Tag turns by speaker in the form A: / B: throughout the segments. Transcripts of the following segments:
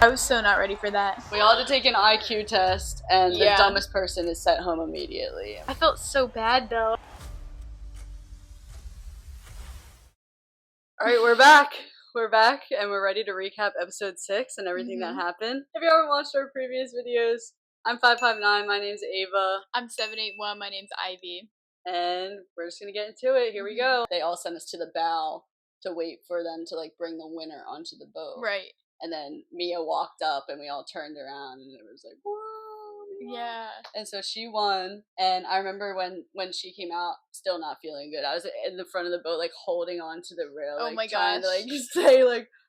A: I was so not ready for that.
B: We all had to take an IQ test, and the
A: Yeah.
B: dumbest person is sent home immediately.
A: I felt so bad though.
B: Alright, we're back. We're back, and we're ready to recap episode 6 and everything that
A: Mhm.
B: happened. If you haven't watched our previous videos, I'm 559, my name's Ava,
A: I'm 781. My name's Ivy.
B: and we're just gonna get into it. Here we go. They all sent us to the bow to wait for them to like bring the winner onto the boat.
A: Right.
B: And then Mia walked up, and we all turned around, and it was like, whoa. Mia.
A: Yeah.
B: And so she won, and I remember when she came out, still not feeling good. I was in the front of the boat, like holding on to the rail,
A: Oh
B: like
A: my
B: trying
A: gosh.
B: to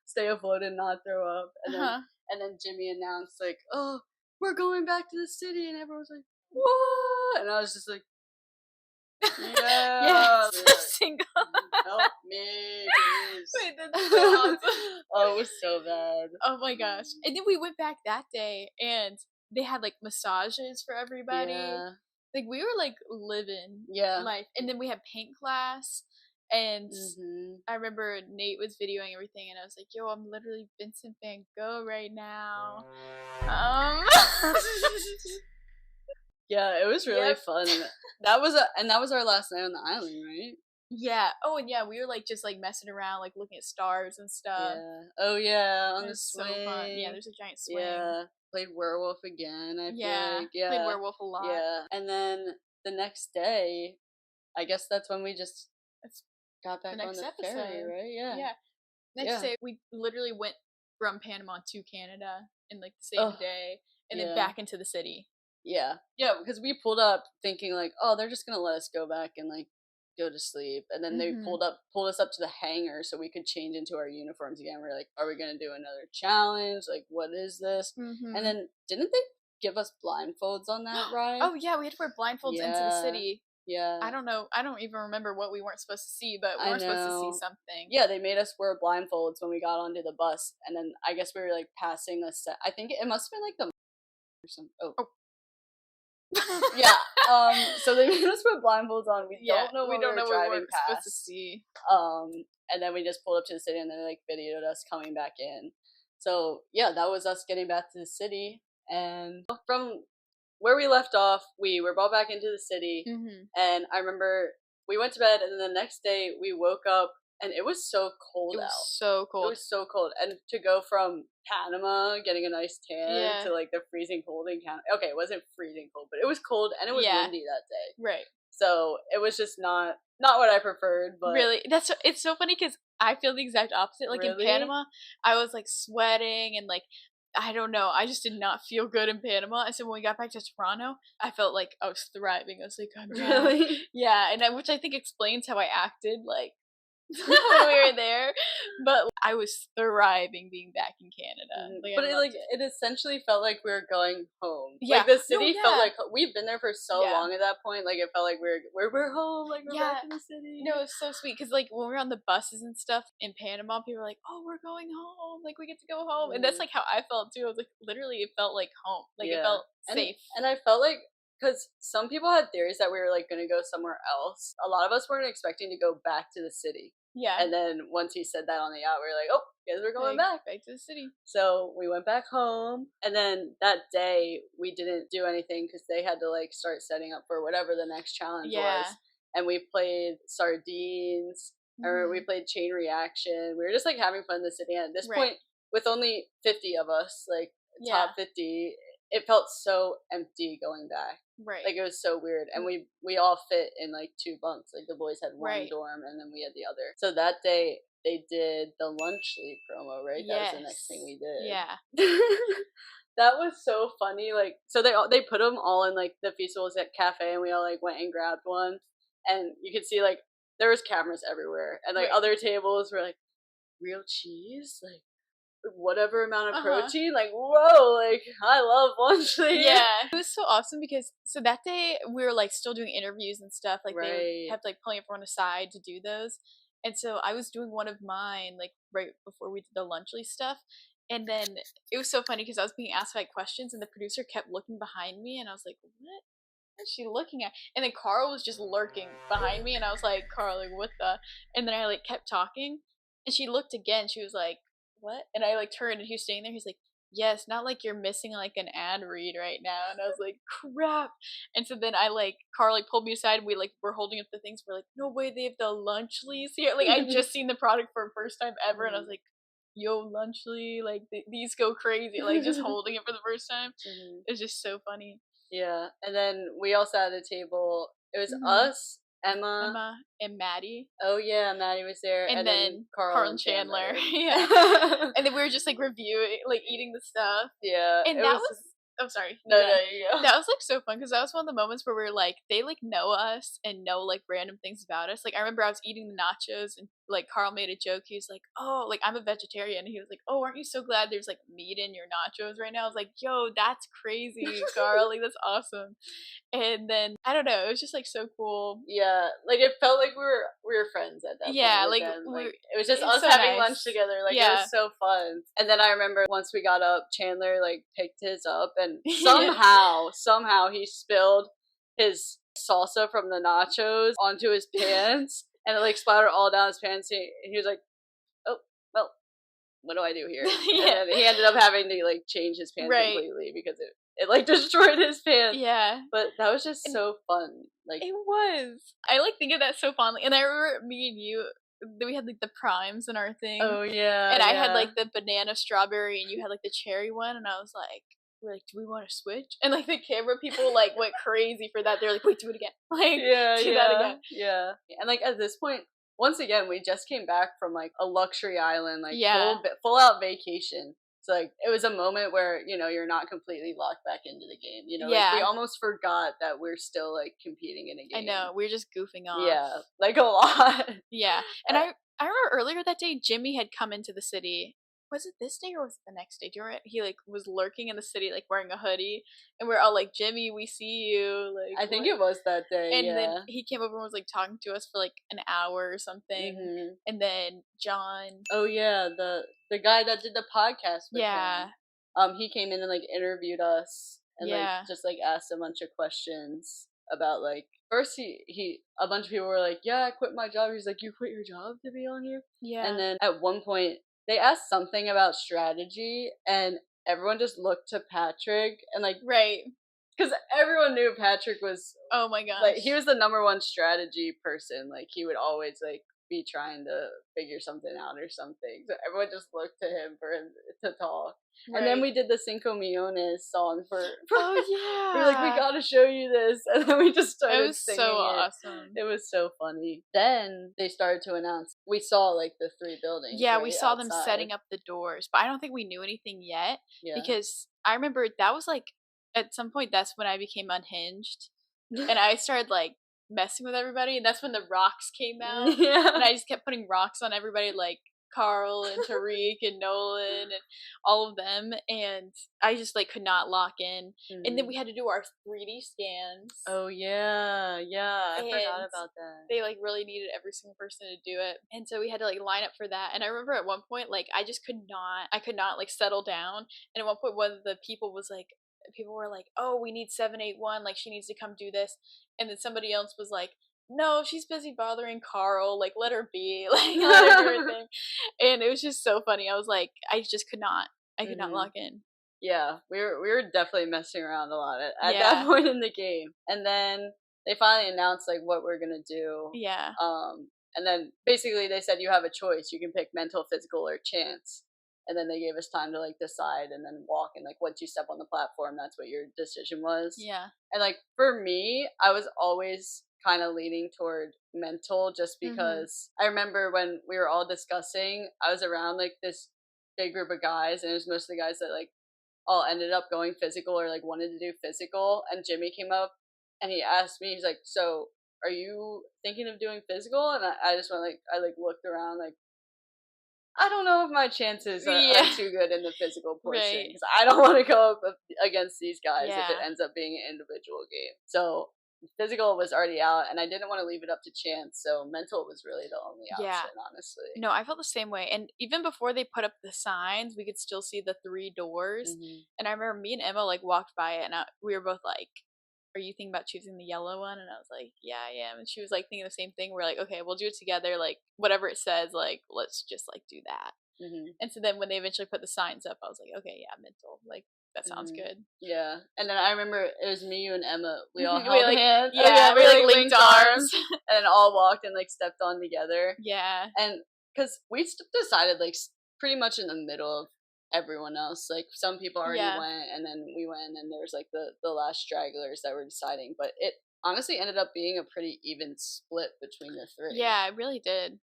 B: stay afloat and not throw up. And then Jimmy announced like, "Oh, we're going back to the city," and everyone was like, "What?" And I was just like, "Yeah,
A: Single.
B: help me, please."
A: Wait, that's so awesome.
B: Oh, it was so bad.
A: Oh my gosh. And then we went back that day, and they had like massages for everybody.
B: Yeah.
A: Like we were like living
B: Yeah.
A: life. And then we had paint class, and
B: Mm-hmm.
A: I remember Nate was videoing everything, and I was like, "Yo, I'm literally Vincent Van Gogh right now."
B: Yeah, it was really
A: Yep.
B: fun. That was our last night on the island, right?
A: Yeah. Oh, and yeah, we were like just like messing around, like looking at stars and stuff.
B: Yeah. Oh yeah, on
A: It
B: the
A: was
B: swing.
A: so fun. Yeah, there's a giant swing.
B: Yeah. Played werewolf again. I feel like. Yeah.
A: Played werewolf a lot.
B: Yeah. And then the next day, I guess that's when we just
A: That's
B: got back
A: the
B: on
A: next
B: the
A: episode.
B: ferry, right? Yeah.
A: Yeah. Next
B: Yeah.
A: day, we literally went from Panama to Canada in like the same day, and then
B: yeah.
A: back into the city.
B: Yeah. Yeah, because we pulled up thinking like, oh, they're just gonna let us go back and like go to sleep. And then they pulled us up to the hangar so we could change into our uniforms again. We're like, are we gonna do another challenge? Like, what is this? And then didn't they give us blindfolds on that ride?
A: Oh yeah, we had to wear blindfolds into the city.
B: Yeah.
A: I don't know. I don't even remember what we weren't supposed to see, but we were supposed to see something.
B: Yeah, they made us wear blindfolds when we got onto the bus, and then I guess we were like passing the set. I think it must have been like the or some. Oh. Yeah. So they made us put blindfolds on. We don't know what we were driving past.
A: Supposed to see.
B: And then we just pulled up to the city, and they like videoed us coming back in. So yeah, that was us getting back to the city, and from where we left off, we were brought back into the city, and I remember we went to bed, and then the next day we woke up, and it was so cold out.
A: So cold.
B: It was so cold, and to go from Panama getting a nice tan to like the freezing cold in Canada. Okay, it wasn't freezing cold, but it was cold, and it was windy that day.
A: Right.
B: So it was just not what I preferred. But
A: really, it's so funny because I feel the exact opposite. Like in Panama, I was like sweating and like. I don't know. I just did not feel good in Panama. And so when we got back to Toronto, I felt like I was thriving. I was like, I'm
B: really?
A: Yeah. And which I think explains how I acted like when we were there. But I was thriving being back in Canada. Like,
B: but it essentially felt like we were going home.
A: Yeah.
B: Like the city felt like we've been there for so long at that point. Like it felt like we're home. Like we're back in the city.
A: No, it's so sweet because like when we were on the buses and stuff in Panama, people were like, "Oh, we're going home. Like we get to go home," and that's like how I felt too. I was like, literally, it felt like home. Like it felt safe.
B: And I felt like. Because some people had theories that we were, like, going to go somewhere else. A lot of us weren't expecting to go back to the city.
A: Yeah.
B: And then once he said that on the yacht, we were like, oh, guess we're going back.
A: Back to the city.
B: So we went back home. And then that day, we didn't do anything because they had to, like, start setting up for whatever the next challenge was. And we played sardines. Or we played chain reaction. We were just, like, having fun in the city. And at this point, with only 50 of us, like, top 50, it felt so empty going back.
A: Right.
B: Like, it was so weird. And we all fit in, like, 2 bunks. Like, the boys had one dorm, and then we had the other. So that day, they did the lunch leave promo, right? That was the next thing we did.
A: Yeah.
B: That was so funny. Like, so they put them all in, like, the Feastables Cafe, and we all, like, went and grabbed one. And you could see, like, there was cameras everywhere. And, like, other tables were, like, real cheese? Like, whatever amount of protein, like, whoa, like, I love lunch leave.
A: Yeah, it was so awesome because so that day we were like still doing interviews and stuff, like they kept like pulling everyone aside to do those, and so I was doing one of mine like right before we did the lunchly stuff, and then it was so funny because I was being asked like questions and the producer kept looking behind me and I was like, what is she looking at? And then Karl was just lurking behind me and I was like, Karl, like what the? And then I like kept talking and she looked again, she was like, what? And I like turned and he was standing there, he's like, yes, not like you're missing like an ad read right now. And I was like, crap. And so then Carl like pulled me aside and we're holding up the things. We're like, no way, they have the Lunchleys here. Like I just seen the product for the first time ever. And I was like, yo, Lunchly, like these go crazy. Like just holding it for the first time. It was just so funny.
B: Yeah. And then we all sat at a table. It was us,
A: Emma and Maddie.
B: Oh yeah, Maddie was there, and then Karl and Chandler.
A: Yeah. And then we were just like reviewing, like eating the stuff.
B: Yeah,
A: and that was oh sorry.
B: No, yeah.
A: That was like so fun because that was one of the moments where we're like, they like know us and know like random things about us. Like I remember I was eating the nachos and like Karl made a joke. He was like, oh, like I'm a vegetarian. And he was like, oh, aren't you so glad there's like meat in your nachos right now? I was like, yo, that's crazy, Karl. Like that's awesome. And then I don't know, it was just like so cool.
B: Yeah, like it felt like we were friends at that point. Yeah, like it was just us so having lunch together. Like it was so fun. And then I remember once we got up, Chandler like picked his up, and somehow he spilled his salsa from the nachos onto his pants, and it like splattered all down his pants. He was like, "Oh, well, what do I do here?" Yeah. And he ended up having to like change his pants completely because it like destroyed his pants. Yeah. But that was just so fun. Like
A: it was. I like think of that so fondly. And I remember me and you, we had like the primes in our thing.
B: Oh yeah.
A: And I had like the banana strawberry and you had like the cherry one, and I was like, we're like, do we want to switch? And like the camera people like went crazy for that. They're like, wait, do it again. Like do that again.
B: Yeah. And like at this point, once again, we just came back from like a luxury island, like full out vacation. So like it was a moment where, you know, you're not completely locked back into the game. You know, like, we almost forgot that we're still like competing in a game.
A: I know, we're just goofing off.
B: Yeah, like a lot.
A: Yeah. And I remember earlier that day Jimmy had come into the city. Was it this day or was it the next day? Do you remember? He like was lurking in the city, like wearing a hoodie, and we're all like, "Jimmy, we see you." Like
B: I think it was that day.
A: And then he came over and was like talking to us for like an hour or something. And then John.
B: Oh yeah, the guy that did the podcast with him. He came in and like interviewed us and like just like asked a bunch of questions about like first he a bunch of people were like, "Yeah, I quit my job." He's like, "You quit your job to be on here?" Yeah. And then at one point they asked something about strategy, and everyone just looked to Patrick and like because everyone knew Patrick was like he was the number one strategy person. Like he would always like be trying to figure something out or something. So everyone just looked to him for him to talk. Right. And then we did the Cinco Millones song for
A: oh yeah.
B: We were like, we gotta show you this, and then we just started singing.
A: It was so awesome.
B: It was so funny. Then they started to announce. We saw like the 3 buildings.
A: Yeah, we saw them setting up the doors, but I don't think we knew anything yet because I remember that was like at some point that's when I became unhinged, and I started like messing with everybody, and that's when the rocks came out. And I just kept putting rocks on everybody, like Karl and Tariq and Nolan and all of them, and I just like could not lock in. And then we had to do our 3D scans.
B: Oh yeah, I forgot about that.
A: They like really needed every single person to do it, and so we had to like line up for that. And I remember at one point like I could not like settle down, and at one point one of the people were like, oh, we need 781, like she needs to come do this. And then somebody else was like, no, she's busy bothering Karl, like let her be, like let her do her thing. And it was just so funny. I was like, I could not lock in.
B: Yeah, we were definitely messing around a lot at that point in the game. And then they finally announced like what we're gonna do. Yeah. And then basically they said you have a choice. You can pick mental, physical, or chance. And then they gave us time to like decide and then walk, and like once you step on the platform, that's what your decision was. Yeah. And like for me, I was always kind of leaning toward mental just because I remember when we were all discussing, I was around like this big group of guys, and it was most of the guys that like all ended up going physical or like wanted to do physical. And Jimmy came up and he asked me, he's like, so are you thinking of doing physical? And I just went like, I like looked around like, I don't know if my chances are too good in the physical portion because I don't want to go up against these guys if it ends up being an individual game. So physical was already out, and I didn't want to leave it up to chance. So mental was really the only option, honestly.
A: No, I felt the same way. And even before they put up the signs, we could still see the 3 doors. And I remember me and Emma like walked by it, and we were both like, are you thinking about choosing the yellow one? And I was like, yeah, I am. And she was like thinking the same thing. We're like, okay, we'll do it together. Like whatever it says, like let's just like do that. And so then when they eventually put the signs up, I was like, okay, yeah, mental. Like, that sounds good.
B: Yeah. And then I remember it was me, you, and Emma. We all held hands.
A: Yeah, we like linked arms.
B: And then all walked and like stepped on together.
A: Yeah.
B: And because we decided like pretty much in the middle of everyone else. Like some people already went, and then we went, and there was like the last stragglers that were deciding. But it honestly ended up being a pretty even split between the three.
A: Yeah, it really did.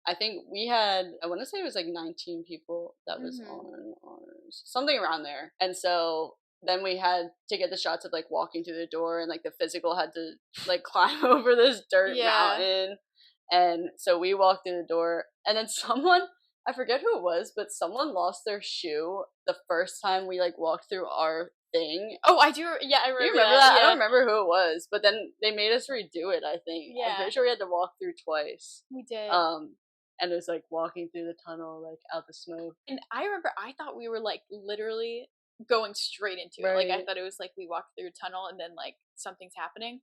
B: I think we had, I want to say it was like 19 people that was on ours, something around there. And so then we had to get the shots of like walking through the door, and like the physical had to like climb over this dirt mountain. And so we walked through the door, and then someone, I forget who it was, but someone lost their shoe the first time we like walked through our thing.
A: Oh, I do. Yeah, I remember,
B: that.
A: Yeah.
B: I don't remember who it was, but then they made us redo it. I think.
A: Yeah.
B: I'm pretty sure we had to walk through twice.
A: We did.
B: And it was like walking through the tunnel, like out the smoke.
A: And I remember I thought we were like literally going straight into it. Like I thought it was like we walked through a tunnel and then like something's happening.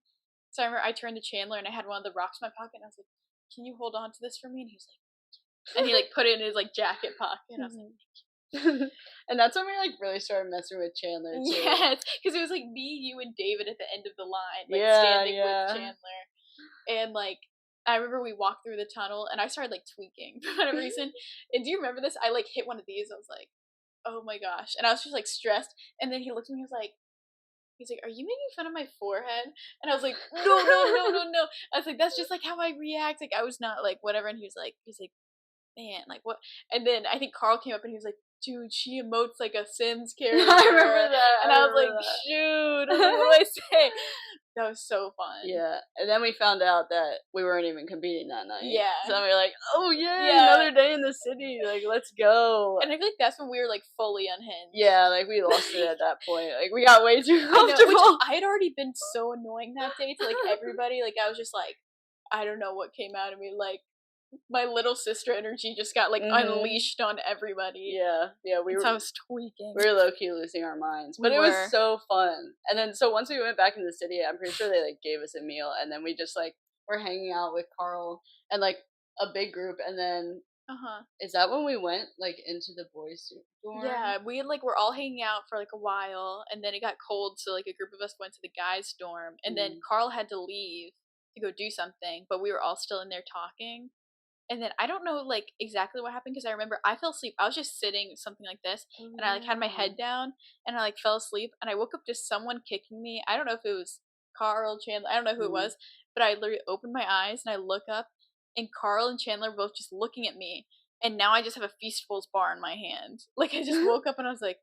A: So I remember I turned to Chandler and I had one of the rocks in my pocket, and I was like, "Can you hold on to this for me?" And he was like, and he like put it in his like jacket pocket, and I was like, "Thank you."
B: And that's when we like really started messing with Chandler too.
A: Yes, because it was like me, you, and David at the end of the line, like standing with Chandler, and like. I remember we walked through the tunnel, and I started, like, tweaking for whatever reason. And do you remember this? I, like, hit one of these. I was like, oh, my gosh. And I was just, like, stressed. And then he looked at me. He was like, are you making fun of my forehead? And I was like, no. I was like, that's just, like, how I react. Like, I was not, like, whatever. And he was like, man, like, what? And then I think Karl came up, and he was like, dude, she emotes like a Sims character.
B: I remember that.
A: And I was like, shoot. What do I say? That was so fun.
B: Yeah. And then we found out that we weren't even competing that night.
A: Yeah.
B: So we were like, oh, yeah, another day in the city. Like, let's go.
A: And I feel like that's when we were, like, fully unhinged.
B: Yeah, like, we lost it at that point. Like, we got way too comfortable.
A: Which I had already been so annoying that day to, like, everybody. Like, I was just like, I don't know what came out of me. Like, my little sister energy just got like unleashed on everybody.
B: Yeah, we were.
A: So I was tweaking.
B: We were low key losing our minds, but it was so fun. And then, so once we went back in the city, I'm pretty sure they like gave us a meal, and then we just like were hanging out with Karl and like a big group, and then is that when we went like into the boys' dorm?
A: Yeah, we like were all hanging out for like a while, and then it got cold, so like a group of us went to the guys' dorm, and then Karl had to leave to go do something, but we were all still in there talking. And then I don't know like exactly what happened, because I remember I fell asleep. I was just sitting something like this, and I like had my head down, and I like fell asleep, and I woke up to someone kicking me. I don't know if it was Karl, Chandler, I don't know who it was, but I literally opened my eyes and I look up, and Karl and Chandler were both just looking at me, and now I just have a Feastables bar in my hand. Like I just woke up and I was like,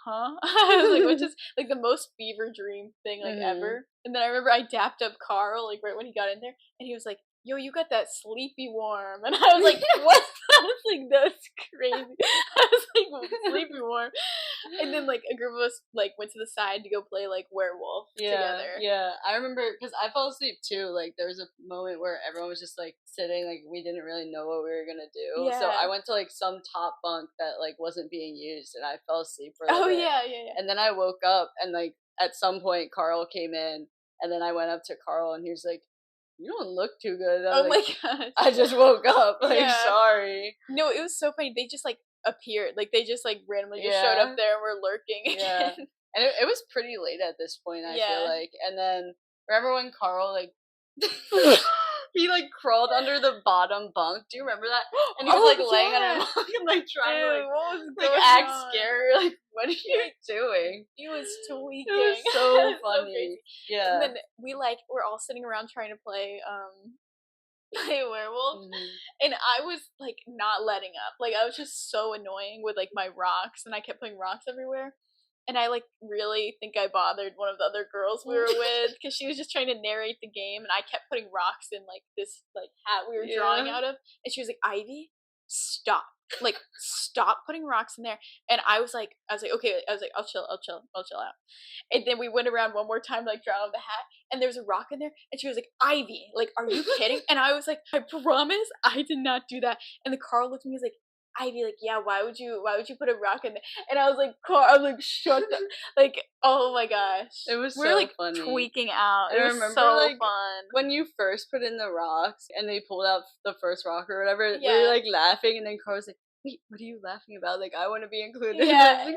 A: huh? I was like, which is like the most fever dream thing like ever. And then I remember I dapped up Karl like right when he got in there, and he was like, yo, you got that sleepy warm. And I was like, what? I was like, that's crazy. I was like, well, sleepy warm. And then, like, a group of us, like, went to the side to go play, like, werewolf together.
B: Yeah, I remember, because I fell asleep, too. Like, there was a moment where everyone was just, like, sitting, like, we didn't really know what we were gonna do. Yeah. So I went to, like, some top bunk that, like, wasn't being used, and I fell asleep for a little bit. Yeah. And then I woke up, and, like, at some point, Karl came in, and then I went up to Karl, and he was like, you don't look too good.
A: Oh my gosh.
B: I just woke up. Like, sorry.
A: No, it was so funny. They just, like, appeared. Like, they just, like, randomly just showed up there and were lurking again.
B: And it was pretty late at this point, I feel like. And then, remember when Karl, like, he, like, crawled under the bottom bunk? Do you remember that? And he was, like, laying on a bunk and, like, trying to, like act scary. Like, what are you doing?
A: He was tweaking.
B: It was so funny.
A: And then we, like, were all sitting around trying to play werewolf. And I was, like, not letting up. Like, I was just so annoying with, like, my rocks. And I kept putting rocks everywhere. And I, like, really think I bothered one of the other girls we were with, because she was just trying to narrate the game, and I kept putting rocks in, like, this, like, hat we were drawing out of. And she was like, Ivy, stop. Like, stop putting rocks in there. And I was like, okay. I was like, I'll chill out. And then we went around one more time, like, drawing the hat, and there was a rock in there, and she was like, Ivy, like, are you kidding? And I was like, I promise I did not do that. And the Karl looked at me, he was like, Ivy, like, yeah, why would you put a rock in there? And I was like, Karl, I was like, shut up. Like, oh my gosh.
B: It was
A: we're
B: so
A: like
B: funny.
A: Tweaking out.
B: I
A: was
B: remember,
A: so
B: like,
A: fun.
B: When you first put in the rocks and they pulled out the first rock or whatever, we were like laughing, and then Karl was like, wait, what are you laughing about? Like, I want to be included.
A: Yeah. And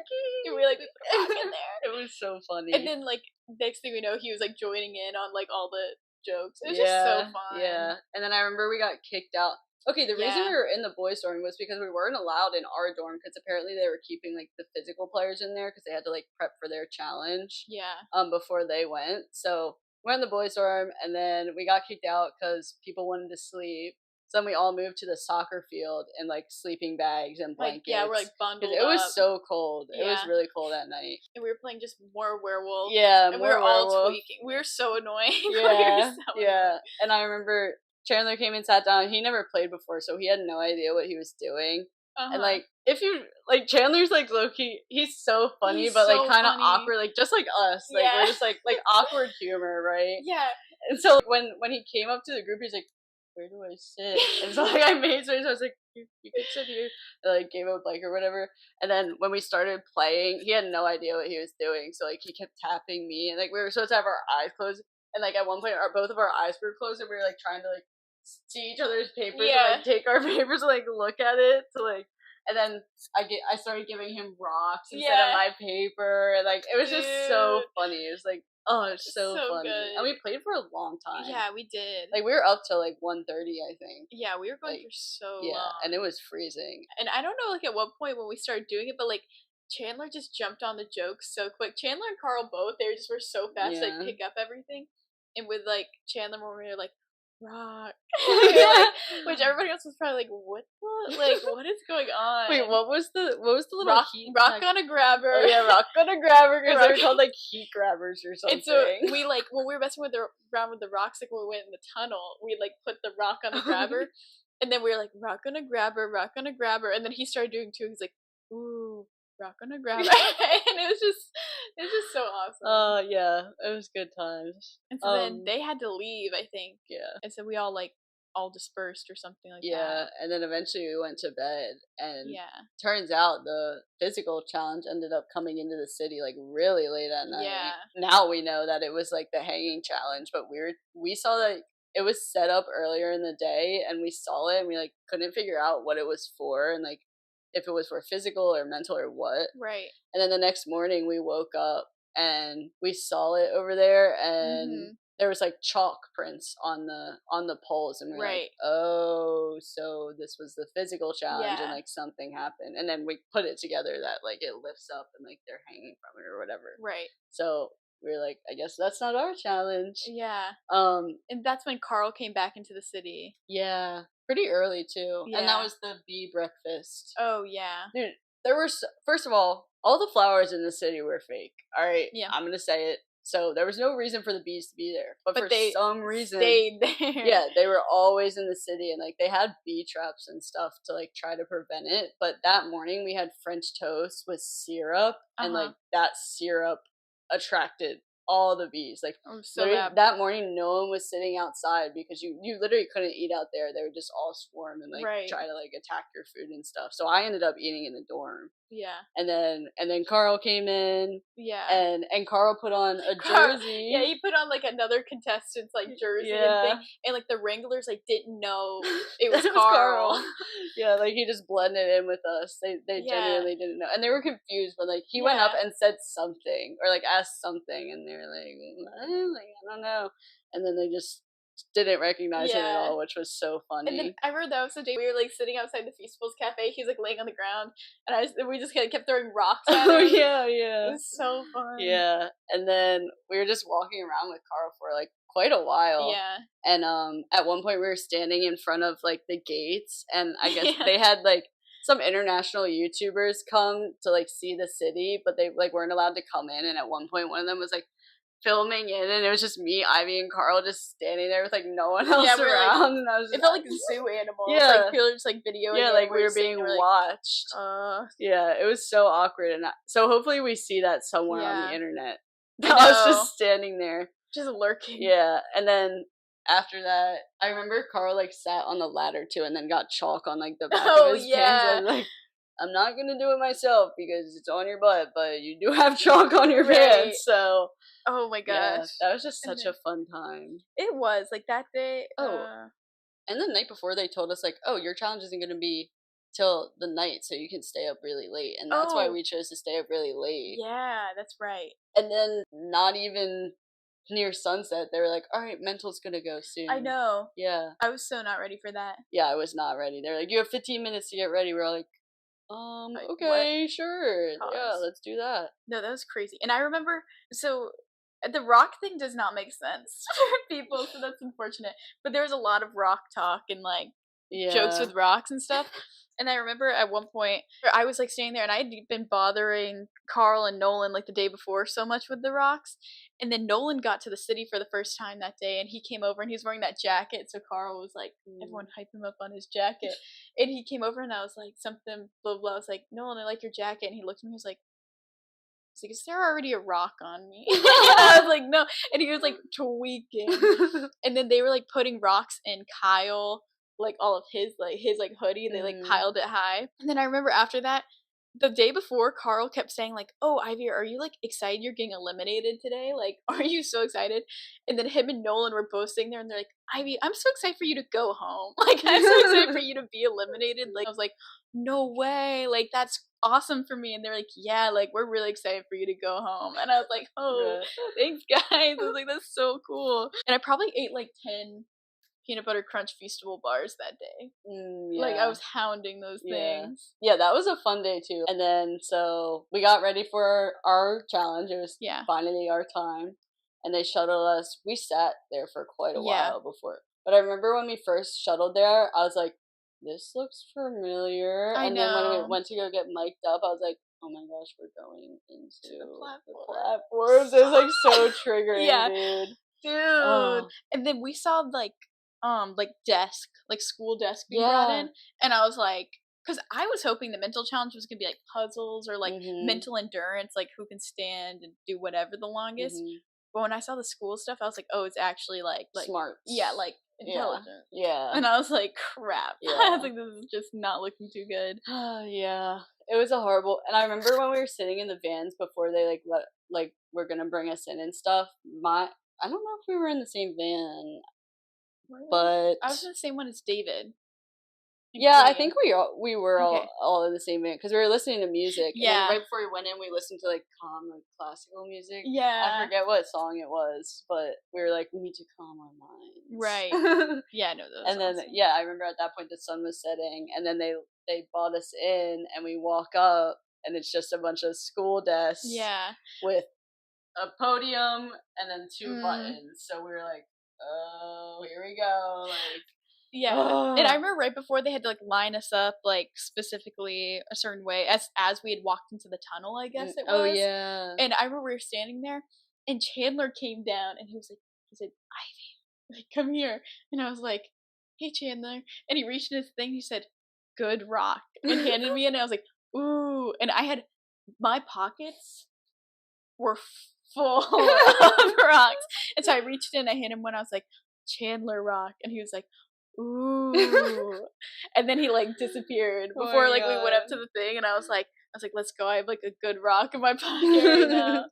A: we like, we put a rock in there.
B: It was so funny.
A: And then, like, next thing we know, he was, like, joining in on, like, all the jokes. It was just so fun.
B: Yeah. And then I remember we got kicked out. Okay, the reason we were in the boys' dorm was because we weren't allowed in our dorm because apparently they were keeping, like, the physical players in there because they had to, like, prep for their challenge.
A: Yeah.
B: Before they went. So we went in the boys' dorm, and then we got kicked out because people wanted to sleep. So then we all moved to the soccer field in, like, sleeping bags and blankets.
A: Like, yeah, we're, like, bundled up.
B: It was so cold. Yeah. It was really cold at night.
A: And we were playing just more werewolf.
B: Yeah,
A: and
B: more werewolf.
A: We were all tweaking. We were so annoying.
B: Yeah, annoying. And I remember Chandler came and sat down. He never played before, so he had no idea what he was doing. And, like, if you, like, Chandler's, like, low-key, he's so funny, but, like, kind of awkward, like, just like us. Like, we're just, like awkward humor, right?
A: Yeah.
B: And so when he came up to the group, he's like, where do I sit? And so, like, I made space. I was like, you could sit here. And, like, gave up, like, or whatever. And then when we started playing, he had no idea what he was doing. So, like, he kept tapping me. And, like, we were supposed to have our eyes closed. And, like, at one point, both of our eyes were closed. And we were, like, trying to, like, see each other's papers and, like, take our papers and, like, look at it to, like, and then I started giving him rocks instead of my paper, and, like, it was just so funny. It was like, oh, it's so funny. Good. And we played for a long time.
A: Yeah, we did.
B: Like, we were up till, like, 1:30, I think.
A: Yeah, we were going for so long.
B: And it was freezing. And
A: I don't know, like, at what point when we started doing it, but, like, Chandler just jumped on the jokes so quick. Chandler and Karl both, they were so fast to, like, pick up everything. And with, like, Chandler, when we were like, rock. Which everybody else was probably like, what is going on?
B: Wait, what was the little
A: rock on a grabber?
B: Oh, yeah, rock on a grabber, because they were called, like, heat grabbers or something.
A: And so we, like, when we were messing around with the rocks, like, when we went in the tunnel, we, like, put the rock on the grabber, and then we were like, rock on a grabber, and then he started doing too. He's like, ooh, rock on a grabber. And it was just so awesome.
B: Yeah, it was good times.
A: And so then they had to leave, I think.
B: Yeah.
A: And so we all, like, all dispersed or something like that.
B: Yeah, and then eventually we went to bed, and turns out the physical challenge ended up coming into the city, like, really late at night.
A: Yeah.
B: Now we know that it was, like, the hanging challenge, but we saw that it was set up earlier in the day, and we saw it, and we, like, couldn't figure out what it was for, and, like, if it was for physical or mental or what.
A: Right.
B: And then the next morning we woke up and we saw it over there, and there was, like, chalk prints on the poles, and we were like, oh, so this was the physical challenge, and, like, something happened. And then we put it together that, like, it lifts up and, like, they're hanging from it or whatever.
A: Right.
B: So we were like, I guess that's not our challenge.
A: Yeah. And that's when Karl came back into the city.
B: Yeah. Pretty early, too. Yeah. And that was the bee breakfast.
A: Oh, yeah.
B: Dude, there were, first of all the flowers in the city were fake. All right?
A: Yeah.
B: I'm going to say it. So there was no reason for the bees to be there. But for some reason,
A: stayed there.
B: Yeah, they were always in the city, and, like, they had bee traps and stuff to, like, try to prevent it. But that morning we had French toast with syrup, and, like, that syrup attracted all the bees. Like, that morning no one was sitting outside because you literally couldn't eat out there. They would just all swarm and, like, try to, like, attack your food and stuff. So I ended up eating in the dorm.
A: Yeah.
B: And then Karl came in.
A: Yeah.
B: And Karl put on a jersey.
A: Yeah, he put on, like, another contestant's, like, jersey and thing. And, like, the Wranglers, like, didn't know it was Karl.
B: Yeah, like, he just blended in with us. They genuinely didn't know. And they were confused, but, like, he went up and said something, or, like, asked something, and they were like, I don't know. And then they just didn't recognize him at all, which was so funny.
A: And then I remember that was the day we were, like, sitting outside the Feastables Cafe. He was, like, laying on the ground, and we just kept throwing rocks at him.
B: Oh, yeah.
A: It was so fun.
B: Yeah, and then we were just walking around with Karl for, like, quite a while.
A: Yeah.
B: And at one point we were standing in front of, like, the gates, and I guess they had, like, some international YouTubers come to, like, see the city, but they, like, weren't allowed to come in. And at one point one of them was, like, filming in, and it was just me, Ivy, and Karl just standing there with, like, no one else around. Like, and I was just,
A: it felt like zoo animals. Yeah, like, people were just, like, videoing.
B: Yeah, like we were being watched. Yeah, it was so awkward, and so hopefully we see that somewhere on the internet. I was just standing there,
A: just lurking.
B: Yeah, and then after that, I remember Karl, like, sat on the ladder too, and then got chalk on, like, the back of his pants. I was like, I'm not gonna do it myself because it's on your butt, but you do have chalk on your pants, so.
A: Oh my gosh.
B: Yeah, that was just such a fun time.
A: It was, like, that day.
B: And the night before they told us, like, oh, your challenge isn't gonna be till the night so you can stay up really late. And that's why we chose to stay up really late.
A: Yeah, that's right.
B: And then not even near sunset, they were like, all right, Mental's gonna go soon.
A: I know.
B: Yeah.
A: I was so not ready for that.
B: Yeah, I was not ready. They're like, you have 15 minutes to get ready. We're like, okay, what? Sure. Pause. Yeah, let's do that.
A: No, that was crazy. And I remember, so the rock thing does not make sense for people, so that's unfortunate. But there was a lot of rock talk and like jokes with rocks and stuff. And I remember at one point, I was like standing there and I had been bothering Karl and Nolan like the day before so much with the rocks. And then Nolan got to the city for the first time that day and he came over and he was wearing that jacket. So Karl was like, everyone hype him up on his jacket. And he came over and I was like, something, blah, blah. I was like, Nolan, I like your jacket. And he looked at me and he was like, is there already a rock on me? And I was like, no. And he was like tweaking. And then they were like putting rocks in Kyle, like all of his hoodie. They like piled it high. And then I remember after that, the day before, Karl kept saying like, oh, Ivy, are you like excited you're getting eliminated today? Like, are you so excited? And then him and Nolan were both sitting there and they're like, Ivy, I'm so excited for you to go home. Like, I'm so excited for you to be eliminated. Like, I was like, no way. Like, that's awesome for me. And they're like, yeah, like, we're really excited for you to go home. And I was like, oh, thanks, guys. I was like, that's so cool. And I probably ate like 10 peanut butter crunch Feastable bars that day. Like, I was hounding those things.
B: Yeah, that was a fun day too. And then so we got ready for our challenge. It was finally our time. And they shuttled us. We sat there for quite a while before. But I remember when we first shuttled there, I was like, this looks familiar. And then when we went to go get mic'd up, I was like, oh my gosh, we're going into the platforms. It was like so triggering, dude.
A: And then we saw like desk, like school desk being brought in, and I was like, because I was hoping the mental challenge was gonna be like puzzles or like mental endurance, like who can stand and do whatever the longest. But when I saw the school stuff, I was like, oh, it's actually like
B: smart,
A: like intelligent,
B: and
A: I was like, crap. I was like, this is just not looking too good.
B: It was a horrible. And I remember when we were sitting in the vans before they were gonna bring us in and stuff. I don't know if we were in the same van. But
A: I was in the same one as David.
B: Yeah, I think we were all in the same van because we were listening to music. Yeah. And right before we went in, we listened to like calm, like classical music. Yeah. I forget what song it was, but we were like, we need to calm our minds.
A: Right. Yeah, no.
B: And then I remember at that point the sun was setting, and then they brought us in, and we walk up, and it's just a bunch of school desks. Yeah. With a podium and then 2 buttons. So we were like, oh, here we go. Like,
A: and I remember right before they had to like line us up like specifically a certain way as we had walked into the tunnel, I guess it was.
B: Oh yeah.
A: And I remember we were standing there, and Chandler came down, and he said, Ivy, like, come here. And I was like, hey Chandler. And he reached in his thing. He said, good rock, and handed me it. And I was like, ooh. And I had my pockets were full of rocks. And so I reached in, I handed him one, I was like, Chandler rock. And he was like, ooh. And then he like disappeared before we went up to the thing, and I was like, let's go. I have like a good rock in my pocket right now.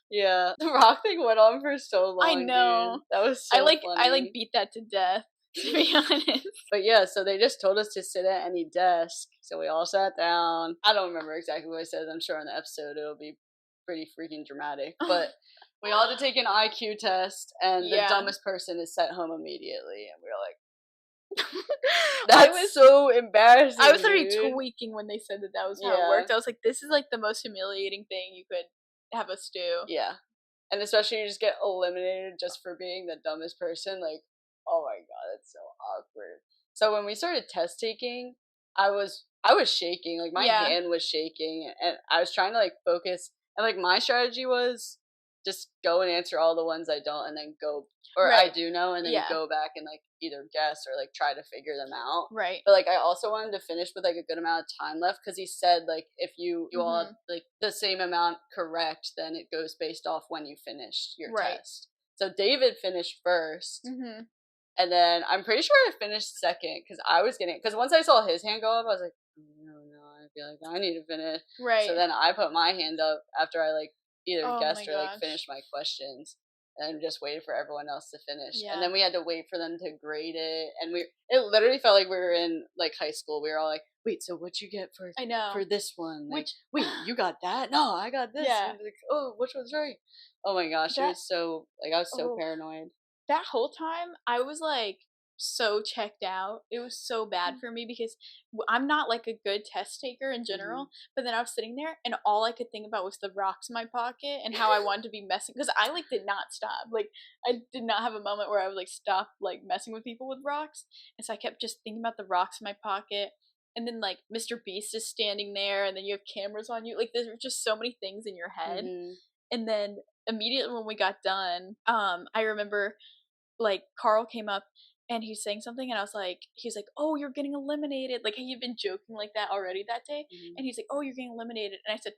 B: Yeah. The rock thing went on for so long. I know. Dude. That was so funny.
A: I beat that to death, to be honest.
B: But yeah, so they just told us to sit at any desk. So we all sat down. I don't remember exactly what I said. I'm sure in the episode it'll be pretty freaking dramatic, but we all had to take an IQ test, and the dumbest person is sent home immediately, and we were like, that's so embarrassing.
A: I was literally tweaking when they said that was how it worked. I was like, this is like the most humiliating thing you could have us do.
B: Yeah. And especially you just get eliminated just for being the dumbest person. Like, oh my god, that's so awkward. So when we started test taking, I was shaking. Like, my hand was shaking, and I was trying to like focus. And like my strategy was just go and answer all the ones I don't, and then go, or I do know, and then go back and like either guess or like try to figure them out. Right. But like I also wanted to finish with like a good amount of time left, because he said like if you all have like the same amount correct, then it goes based off when you finished your test. So David finished first. And then I'm pretty sure I finished second, because once I saw his hand go up, I was like, no, I feel like I need to finish. Right. So then I put my hand up after I like either guessed or like finished my questions. and just waited for everyone else to finish. And then we had to wait for them to grade it, and it literally felt like we were in like high school. We were all like, wait, so what'd you get for this one? Like, wait, you got that? No, I got this. Yeah. Like, oh, which one's right? Oh my gosh, it was so like I was so paranoid.
A: That whole time I was like so checked out. It was so bad for me because I'm not like a good test taker in general, but then I was sitting there and all I could think about was the rocks in my pocket and how I wanted to be messing, because I like did not stop. Like I did not have a moment where I was like stop like messing with people with rocks, and so I kept just thinking about the rocks in my pocket. And then like MrBeast is standing there, and then you have cameras on you. Like there's just so many things in your head. And then immediately when we got done, I remember like Karl came up and he was saying something, and he was like, oh, you're getting eliminated. Like he'd been joking like that already that day. And he's like, oh, you're getting eliminated. And I said,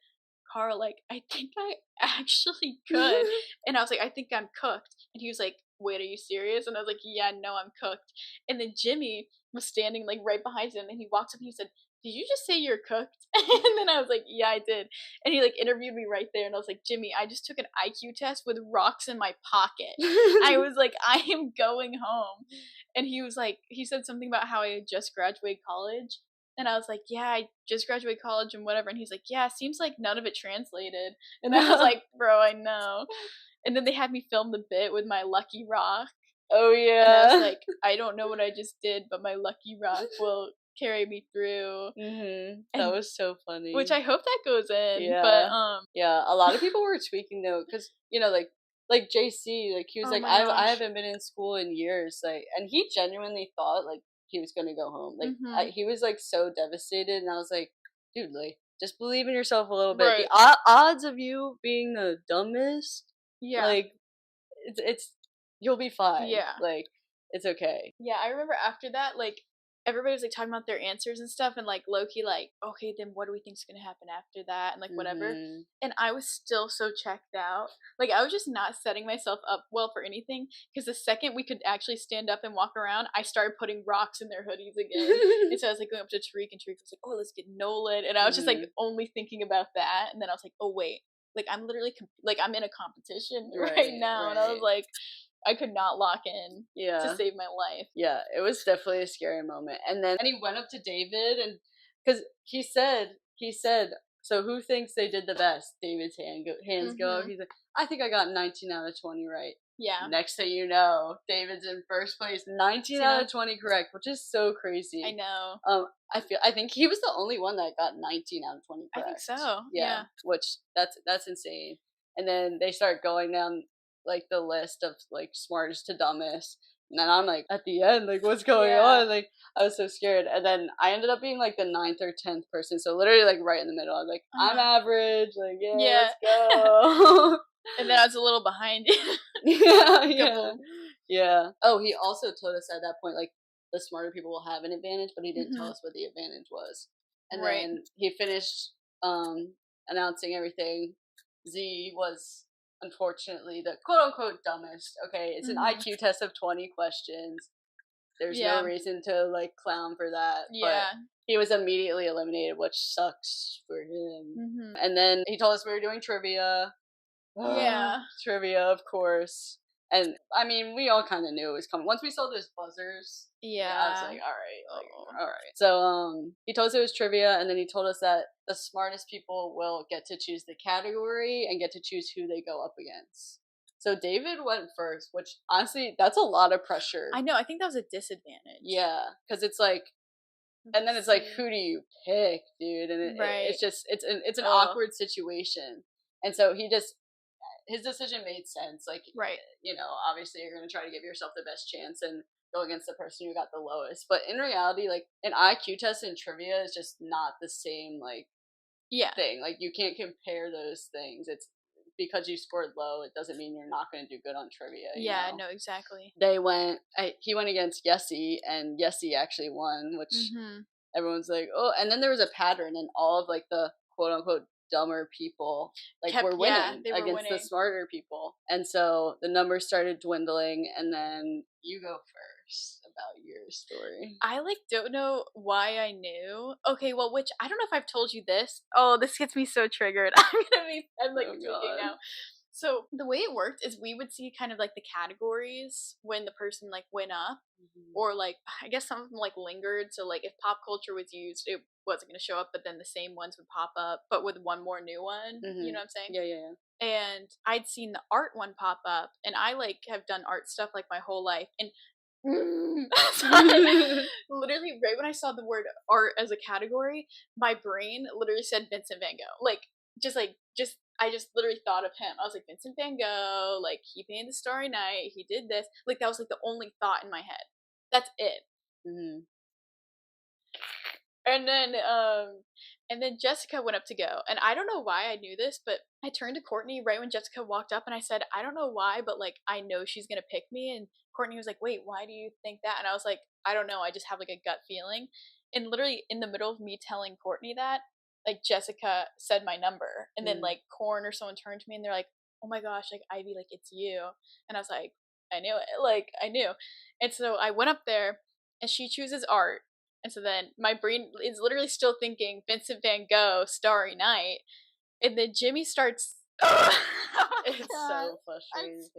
A: Karl, like, I think I actually could. And I was like, I think I'm cooked. And he was like, wait, are you serious? And I was like, yeah, no, I'm cooked. And then Jimmy was standing like right behind him, and he walks up and he said, did you just say you're cooked? And then I was like, yeah, I did. And he like interviewed me right there, and I was like, Jimmy, I just took an IQ test with rocks in my pocket. I was like, I am going home. And he was like, he said something about how I had just graduated college. And I was like, yeah, I just graduated college and whatever. And he's like, yeah, seems like none of it translated. And I was like, bro, I know. And then they had me film the bit with my lucky rock.
B: Oh, yeah.
A: And I was like, I don't know what I just did, but my lucky rock will carry me through.
B: That was so funny.
A: Which I hope that goes in.
B: Yeah.
A: But
B: yeah, a lot of people were tweaking though, because you know, like JC, like he was like, I haven't been in school in years, like, and he genuinely thought like he was gonna go home. Like he was like so devastated, and I was like, dude, like just believe in yourself a little bit. Right. The odds of you being the dumbest, like it's you'll be fine. Yeah, like it's okay.
A: Yeah, I remember after that, like everybody was like talking about their answers and stuff, and like low-key like, okay, then what do we think's gonna happen after that, and like whatever. And I was still so checked out. Like I was just not setting myself up well for anything, because the second we could actually stand up and walk around, I started putting rocks in their hoodies again. And so I was like going up to Tariq, and Tariq was like, oh, let's get Nolan, and I was just like only thinking about that. And then I was like, oh wait, like I'm literally like I'm in a competition right now. And I was like, I could not lock in to save my life.
B: Yeah, it was definitely a scary moment. And then he went up to David, and because he said, so who thinks they did the best? David's hands go up. He's like, I think I got 19 out of 20 right.
A: Yeah.
B: Next thing you know, David's in first place, 19 out of 20 correct, which is so crazy.
A: I know.
B: I think he was the only one that got 19 out of 20 correct.
A: I think so. Yeah.
B: Which that's insane. And then they start going down like the list of like smartest to dumbest, and then I'm like at the end, like what's going on? Like I was so scared, and then I ended up being like the 9th or 10th person, so literally like right in the middle. I was like, I'm average, like let's go.
A: And then I was a little behind you.
B: Yeah. Oh, he also told us at that point like the smarter people will have an advantage, but he didn't tell us what the advantage was. And then he finished announcing everything. Z was unfortunately the quote-unquote dumbest. Okay, it's an IQ test of 20 questions. There's no reason to like clown for that. But he was immediately eliminated, which sucks for him. And then he told us we were doing trivia. Trivia, of course. And I mean, we all kind of knew it was coming. Once we saw those buzzers, I was like, all right. So he told us it was trivia, and then he told us that the smartest people will get to choose the category and get to choose who they go up against. So David went first, which honestly, that's a lot of pressure.
A: I know. I think that was a disadvantage.
B: Yeah, because it's like, and then it's like, who do you pick, dude? And it's just, it's an awkward situation. And so his decision made sense. Like, you know, obviously you're going to try to give yourself the best chance and go against the person who got the lowest. But in reality, like, an IQ test and trivia is just not the same, like, thing. Like, you can't compare those things. It's because you scored low, it doesn't mean you're not going to do good on trivia. You know?
A: No, exactly.
B: He went against Yessie, and Yessie actually won, which everyone's like, oh. And then there was a pattern, and all of, like, the quote-unquote dumber people were winning against the smarter people, and so the numbers started dwindling. And then you go first about your story.
A: I don't know why I knew. Okay, well, which I don't know if I've told you this. Oh, this gets me so triggered. I'm tweaking now. So the way it worked is we would see kind of like the categories when the person like went up, or like I guess some of them like lingered. So like if pop culture was used, it wasn't going to show up, but then the same ones would pop up, but with one more new one. You know what I'm saying?
B: Yeah.
A: And I'd seen the art one pop up, and I like have done art stuff like my whole life, and so literally right when I saw the word art as a category, my brain literally said Vincent Van Gogh. I just literally thought of him. I was like, Vincent Van Gogh, like he painted the Starry Night, he did this. Like that was like the only thought in my head. That's it. And then Jessica went up to go, and I don't know why I knew this, but I turned to Courtney right when Jessica walked up, and I said, I don't know why, but like I know she's gonna pick me. And Courtney was like, wait, why do you think that? And I was like, I don't know, I just have like a gut feeling. And literally in the middle of me telling Courtney that, like Jessica said my number, and then like Corn or someone turned to me and they're like, oh my gosh, like Ivy, like it's you. And I was like, I knew it, like I knew. And so I went up there, and she chooses art. And so then my brain is literally still thinking Vincent Van Gogh, Starry Night. And then Jimmy starts.
B: It's so frustrating.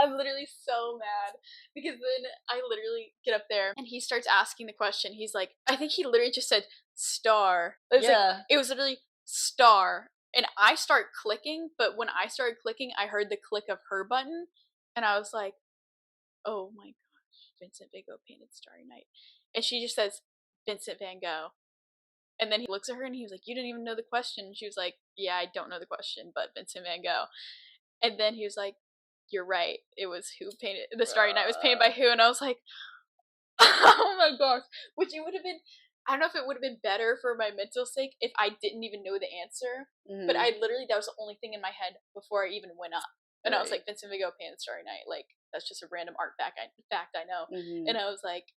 A: I'm literally so mad, because then I literally get up there and he starts asking the question. He's like, I think he literally just said star. It was literally star. And I start clicking, but when I started clicking, I heard the click of her button. And I was like, oh my gosh, Vincent Van Gogh painted Starry Night. And she just says, Vincent Van Gogh. And then he looks at her and he was like, you didn't even know the question. And she was like, yeah, I don't know the question, but Vincent Van Gogh. And then he was like, you're right. It was who painted the Starry Night was painted by who. And I was like, oh my gosh. Which it would have been, I don't know if it would have been better for my mental sake if I didn't even know the answer. But I literally, that was the only thing in my head before I even went up. And I was like, Vincent Van Gogh painted the Starry Night. Like, that's just a random art fact I know. And I was like,